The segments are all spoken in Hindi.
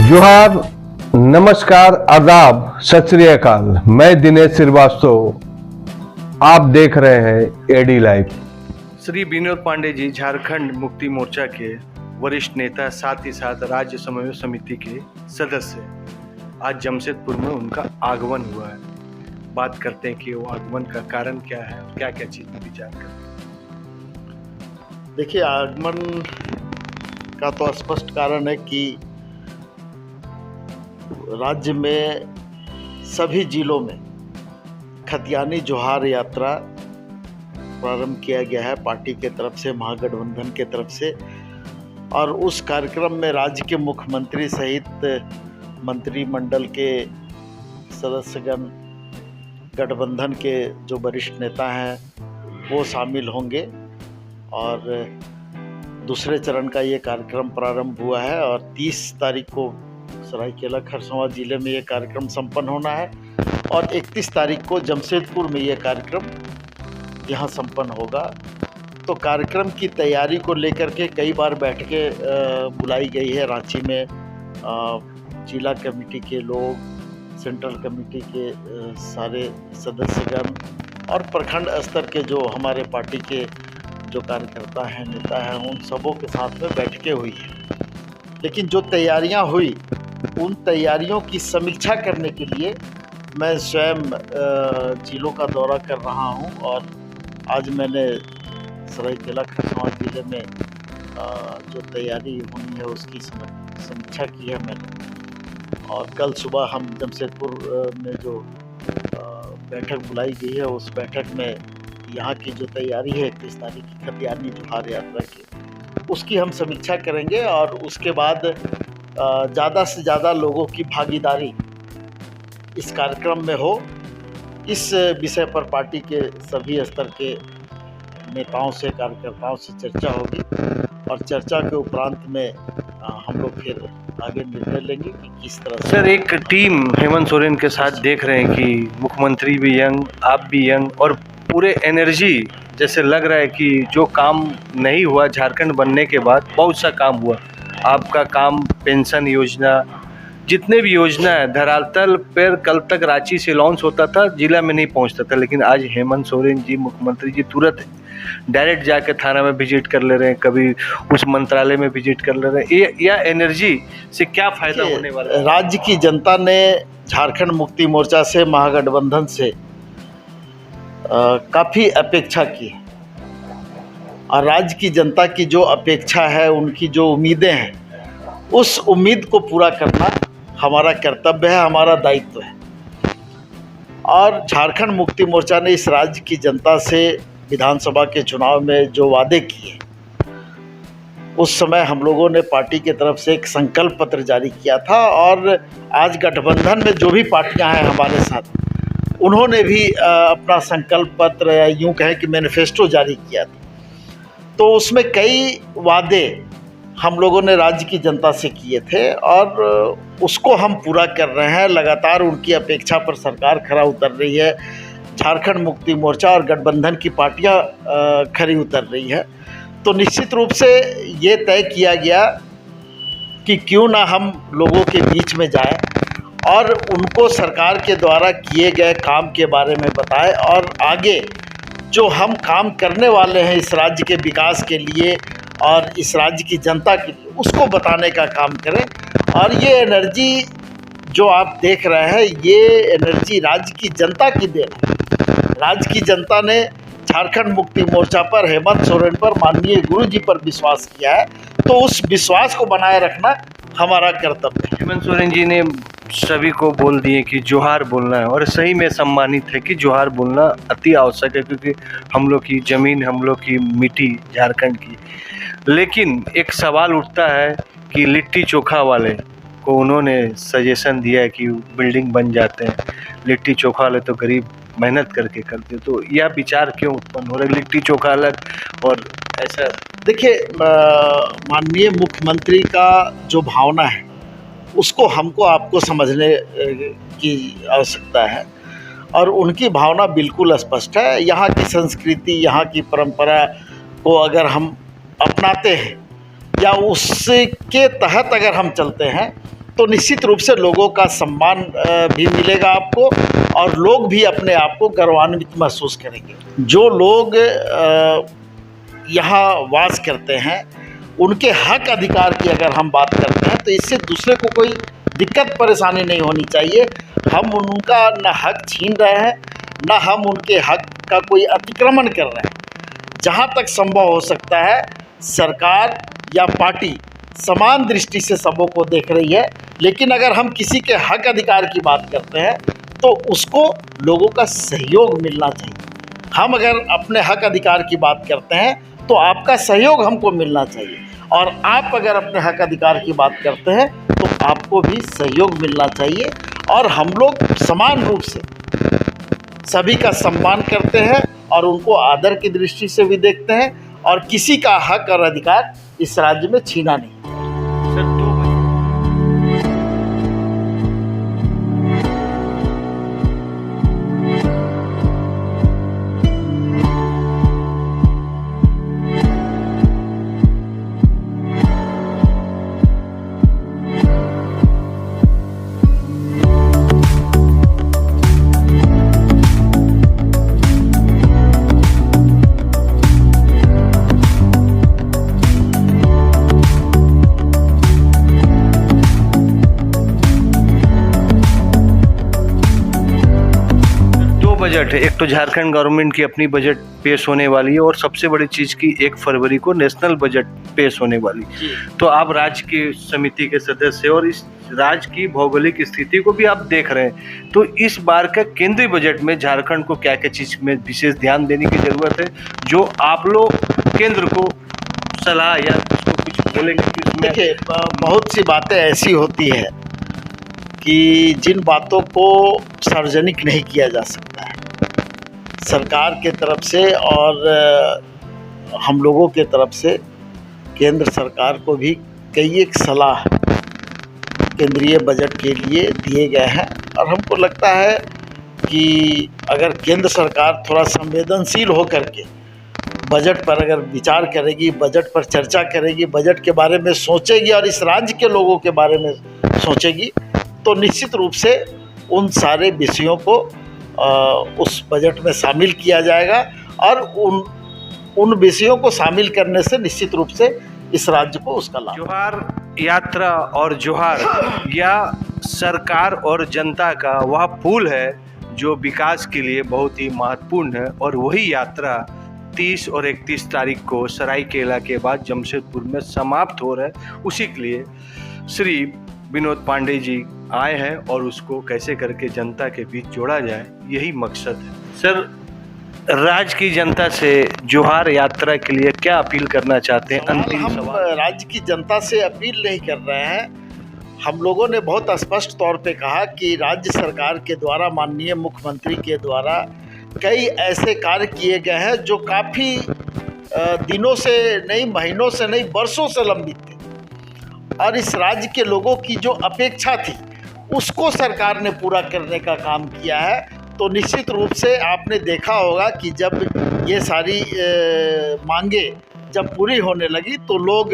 जोहार, नमस्कार, आदाब, सत श्री अकाल। मैं दिनेश श्रीवास्तव, आप देख रहे हैं एडी लाइव। श्री विनोद पांडे जी झारखंड मुक्ति मोर्चा के वरिष्ठ नेता, साथ ही साथ राज्य समन्वय समिति के सदस्य, आज जमशेदपुर में उनका आगमन हुआ है। बात करते हैं कि वो आगमन का कारण क्या है, क्या क्या चीज में विचार करते हैं। देखिए, आगमन का तो स्पष्ट कारण है कि राज्य में सभी जिलों में खतियानी जोहार यात्रा प्रारंभ किया गया है पार्टी के तरफ से, महागठबंधन के तरफ से। और उस कार्यक्रम में राज्य के मुख्यमंत्री सहित मंत्रिमंडल के सदस्यगण, गठबंधन के जो वरिष्ठ नेता हैं वो शामिल होंगे। और दूसरे चरण का ये कार्यक्रम प्रारंभ हुआ है और 30 तारीख को सरायकेला खरसवां जिले में ये कार्यक्रम संपन्न होना है और 31 तारीख को जमशेदपुर में ये कार्यक्रम यहाँ संपन्न होगा। तो कार्यक्रम की तैयारी को लेकर के कई बार बैठकें बुलाई गई है रांची में। जिला कमेटी के लोग, सेंट्रल कमेटी के सारे सदस्यगण और प्रखंड स्तर के जो हमारे पार्टी के जो कार्यकर्ता हैं, नेता हैं, उन सबों के साथ में बैठकें हुई हैं। लेकिन जो तैयारियां हुई, उन तैयारियों की समीक्षा करने के लिए मैं स्वयं जिलों का दौरा कर रहा हूं। और आज मैंने सरायकेला खरसवां जिले में जो तैयारी होनी है उसकी समीक्षा की है मैंने। और कल सुबह हम जमशेदपुर में जो बैठक बुलाई गई है, उस बैठक में यहाँ की जो तैयारी है 31 तारीख की खतियानी जोहार यात्रा की, उसकी हम समीक्षा करेंगे। और उसके बाद ज़्यादा से ज़्यादा लोगों की भागीदारी इस कार्यक्रम में हो, इस विषय पर पार्टी के सभी स्तर के नेताओं से, कार्यकर्ताओं से चर्चा होगी। और चर्चा के उपरांत में हम लोग फिर आगे निर्णय लेंगे कि किस तरह से। सर, एक टीम हेमंत सोरेन के साथ देख रहे हैं कि मुख्यमंत्री भी यंग, आप भी यंग, और पूरे एनर्जी, जैसे लग रहा है कि जो काम नहीं हुआ झारखंड बनने के बाद, बहुत सा काम हुआ। आपका काम, पेंशन योजना, जितने भी योजना है, धरातल पर कल तक रांची से लॉन्च होता था, जिला में नहीं पहुंचता था। लेकिन आज हेमंत सोरेन जी, मुख्यमंत्री जी, तुरंत डायरेक्ट जाके थाना में विजिट कर ले रहे हैं, कभी उस मंत्रालय में विजिट कर ले रहे हैं। यह एनर्जी से क्या फायदा होने वाला है? राज्य की जनता ने झारखंड मुक्ति मोर्चा से, महागठबंधन से काफ़ी अपेक्षा की। और राज्य की जनता की जो अपेक्षा है, उनकी जो उम्मीदें हैं, उस उम्मीद को पूरा करना हमारा कर्तव्य है, हमारा दायित्व है। और झारखंड मुक्ति मोर्चा ने इस राज्य की जनता से विधानसभा के चुनाव में जो वादे किए, उस समय हम लोगों ने पार्टी के तरफ से एक संकल्प पत्र जारी किया था। और आज गठबंधन में जो भी पार्टियां हैं हमारे साथ, उन्होंने भी अपना संकल्प पत्र, या यूँ कहें कि मैनिफेस्टो जारी किया था। तो उसमें कई वादे हम लोगों ने राज्य की जनता से किए थे और उसको हम पूरा कर रहे हैं। लगातार उनकी अपेक्षा पर सरकार खरा उतर रही है, झारखंड मुक्ति मोर्चा और गठबंधन की पार्टियां खरी उतर रही है। तो निश्चित रूप से ये तय किया गया कि क्यों ना हम लोगों के बीच में जाएं और उनको सरकार के द्वारा किए गए काम के बारे में बताएं, और आगे जो हम काम करने वाले हैं इस राज्य के विकास के लिए और इस राज्य की जनता के लिए, उसको बताने का काम करें। और ये एनर्जी जो आप देख रहे हैं, ये एनर्जी राज्य की जनता की देन है। राज्य की जनता ने झारखंड मुक्ति मोर्चा पर, हेमंत सोरेन पर, माननीय गुरु जी पर विश्वास किया है। तो उस विश्वास को बनाए रखना हमारा कर्तव्य है। हेमंत सोरेन जी ने सभी को बोल दिए कि जोहार बोलना है, और सही में सम्मानित है कि जोहार बोलना अति आवश्यक है, क्योंकि हम लोग की ज़मीन, हम लोग की मिट्टी झारखंड की। लेकिन एक सवाल उठता है कि लिट्टी चोखा वाले को उन्होंने सजेशन दिया है कि बिल्डिंग बन जाते हैं, लिट्टी चोखा वाले तो गरीब मेहनत करके करते। तो यह विचार क्यों उत्पन्न हो रहा है, लिट्टी चोखा अलग और ऐसा? देखिए, माननीय मुख्यमंत्री का जो भावना है, उसको हमको आपको समझने की आवश्यकता है। और उनकी भावना बिल्कुल स्पष्ट है। यहाँ की संस्कृति, यहाँ की परंपरा को अगर हम अपनाते हैं या उसके तहत अगर हम चलते हैं तो निश्चित रूप से लोगों का सम्मान भी मिलेगा आपको, और लोग भी अपने आप को गौरवान्वित महसूस करेंगे। जो लोग यहाँ वास करते हैं उनके हक अधिकार की अगर हम बात करते हैं तो इससे दूसरे को कोई दिक्कत परेशानी नहीं होनी चाहिए। हम उनका न हक छीन रहे हैं, न हम उनके हक का कोई अतिक्रमण कर रहे हैं। जहाँ तक संभव हो सकता है सरकार या पार्टी समान दृष्टि से सबों को देख रही है, लेकिन अगर हम किसी के हक अधिकार की बात करते हैं तो उसको लोगों का सहयोग मिलना चाहिए। हम अगर अपने हक अधिकार की बात करते हैं तो आपका सहयोग हमको मिलना चाहिए, और आप अगर अपने हक अधिकार की बात करते हैं तो आपको भी सहयोग मिलना चाहिए। और हम लोग समान रूप से सभी का सम्मान करते हैं और उनको आदर की दृष्टि से भी देखते हैं, और किसी का हक और अधिकार इस राज्य में छीना नहीं। सर, 2 बजट है। एक तो झारखंड गवर्नमेंट की अपनी बजट पेश होने वाली है, और सबसे बड़ी चीज़ की 1 फरवरी को नेशनल बजट पेश होने वाली। तो आप राज्य की समिति के सदस्य और इस राज्य की भौगोलिक स्थिति को भी आप देख रहे हैं, तो इस बार का केंद्रीय बजट में झारखंड को क्या क्या चीज़ में विशेष ध्यान देने की ज़रूरत है, जो आप लोग केंद्र को सलाह या उसको कुछ बोलेंगे कि उसमें? देखिए, बहुत सी बातें ऐसी होती है कि जिन बातों को सार्वजनिक नहीं किया जा सकता है। सरकार के तरफ से और हम लोगों के तरफ से केंद्र सरकार को भी कई एक सलाह केंद्रीय बजट के लिए दिए गए हैं, और हमको लगता है कि अगर केंद्र सरकार थोड़ा संवेदनशील होकर के बजट पर अगर विचार करेगी, बजट पर चर्चा करेगी, बजट के बारे में सोचेगी और इस राज्य के लोगों के बारे में सोचेगी, तो निश्चित रूप से उन सारे विषयों को उस बजट में शामिल किया जाएगा, और उन विषयों को शामिल करने से निश्चित रूप से इस राज्य को उसका लाभ। जोहार यात्रा और जोहार या सरकार और जनता का वह पुल है जो विकास के लिए बहुत ही महत्वपूर्ण है, और वही यात्रा 30 और 31 तारीख को सरायकेला के बाद जमशेदपुर में समाप्त हो रहा है। उसी के लिए श्री विनोद पांडे जी आए हैं, और उसको कैसे करके जनता के बीच जोड़ा जाए, यही मकसद है। सर, राज्य की जनता से जोहार यात्रा के लिए क्या अपील करना चाहते हैं? अंतिम सवाल। राज्य की जनता से अपील नहीं कर रहे हैं, हम लोगों ने बहुत स्पष्ट तौर पे कहा कि राज्य सरकार के द्वारा, माननीय मुख्यमंत्री के द्वारा कई ऐसे कार्य किए गए हैं जो काफ़ी दिनों से नहीं, महीनों से नहीं, वर्षों से लंबित थे, और इस राज्य के लोगों की जो अपेक्षा थी उसको सरकार ने पूरा करने का काम किया है। तो निश्चित रूप से आपने देखा होगा कि जब ये सारी मांगे जब पूरी होने लगी तो लोग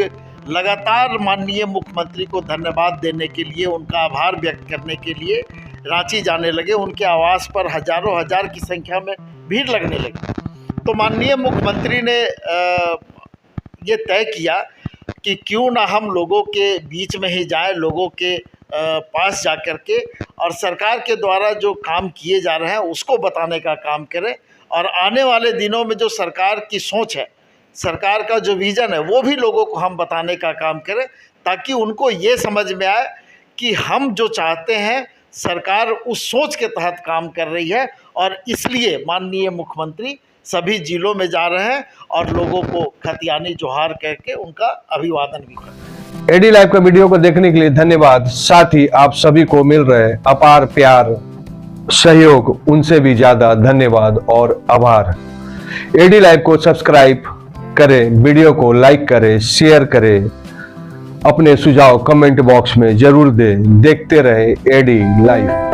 लगातार माननीय मुख्यमंत्री को धन्यवाद देने के लिए, उनका आभार व्यक्त करने के लिए रांची जाने लगे। उनके आवास पर हजारों हजार की संख्या में भीड़ लगने लगी। तो माननीय मुख्यमंत्री ने ये तय किया कि क्यों ना हम लोगों के बीच में ही जाएं, लोगों के पास जा कर के, और सरकार के द्वारा जो काम किए जा रहे हैं उसको बताने का काम करें, और आने वाले दिनों में जो सरकार की सोच है, सरकार का जो विज़न है, वो भी लोगों को हम बताने का काम करें, ताकि उनको ये समझ में आए कि हम जो चाहते हैं सरकार उस सोच के तहत काम कर रही है। और इसलिए माननीय मुख्यमंत्री सभी जिलों में जा रहे हैं और लोगों को खतियानी जोहार कह के उनका अभिवादन भी कर रहे हैं। एडी लाइव का वीडियो को देखने के लिए धन्यवाद। साथ ही आप सभी को मिल रहे अपार प्यार, सहयोग, उनसे भी ज्यादा धन्यवाद और आभार। एडी लाइव को सब्सक्राइब करें, वीडियो को लाइक करें, शेयर करें, अपने सुझाव कमेंट बॉक्स में जरूर दें। देखते रहे एडी लाइव।